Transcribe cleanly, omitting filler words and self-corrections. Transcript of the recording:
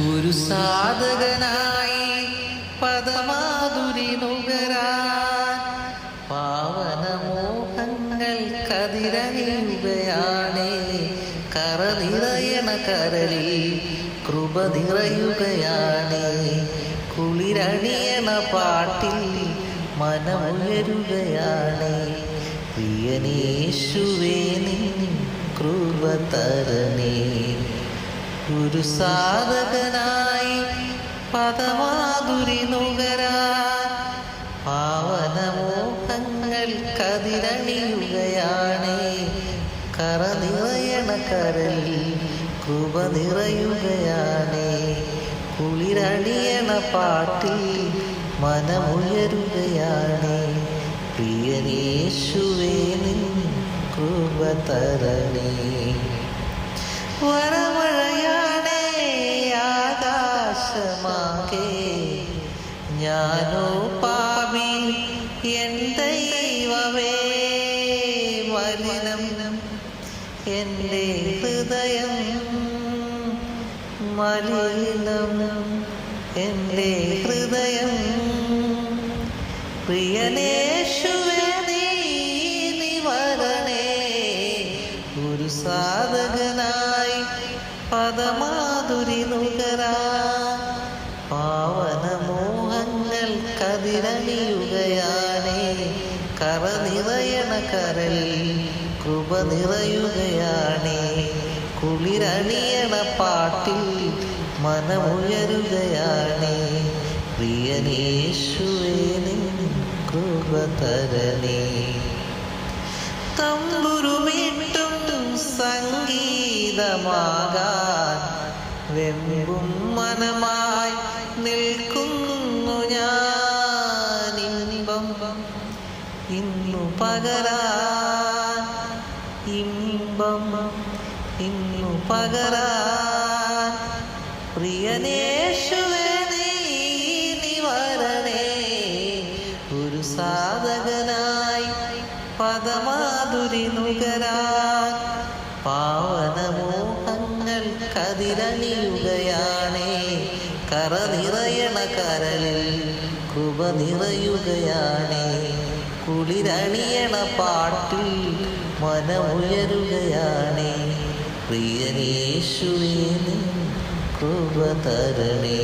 ഒരു സാധകനായി പദമാധുരി നുകരാൻ പാവനമോഹങ്ങൾ കതിരണിയുകയാണേ. കറ നിറയണ കരളിൽ കൃപ നിറയുകയാണേ. കുളിരണിയണ പാട്ടിൽ മനമുയരുകയാണേ. പ്രിയനേശുവേ നിൻ കൃപ തരണേ. ഒരു സാധകനായി പദമാധുരി നുകരാൻ പാവനമോഹങ്ങൾ കതിരണിയുകയാണേ. കറ നിറയണ കരളിൽ കൃപ നിറയുകയാണേ. കുളിരണിയണ പാട്ടിൽ മനമുയരുകയാണേ. പ്രിയനേശുവേ നിൻ കൃപ തരണേ. വരമഴയാണേ ആകാശമാകെ, ഞാനോ പാപി എൻ ദൈവമേ. മലിനം എൻ്റെ ഹൃദയം, മലിനം എൻ്റെ ഹൃദയം. പ്രിയനേശുവേ നീ വരണേ. ഒരു സാധകനായി പദമാധുരി നുകരാൻ പാവനമോഹങ്ങൾ കതിരണിയുകയാണേ. കറ നിറയണ കരളിൽ കൃപ നിറയുകയാണേ. കുളിരണിയണ പാട്ടിൽ മനമുയരുകയാണേ. പ്രിയനേശുവേ നിൻ കൃപ തരണേ. തമ്പുരുമീട്ടും സംഗീതമാകാൻ വെമ്പും മനമായി നിൽക്കുന്നു ഞാൻ. ഇമ്പം ഇന്നു പകരാൻ, ഇമ്പം ഇന്നു പകരാൻ. പ്രിയനേശുവേ നീ വരണേ. ഒരു സാധകനായി പദമാധുരി നുകരാൻ പാവനമോഹങ്ങൾ കതിരണിയുകയാണേ. കറ നിറയണ കരളിൽ കൃപ നിറയുകയാണേ. കുളിരണിയണ പാട്ടിൽ മനമുയരുകയാണേ. പ്രിയനേശുവേ നിൻ കൃപ തരണേ.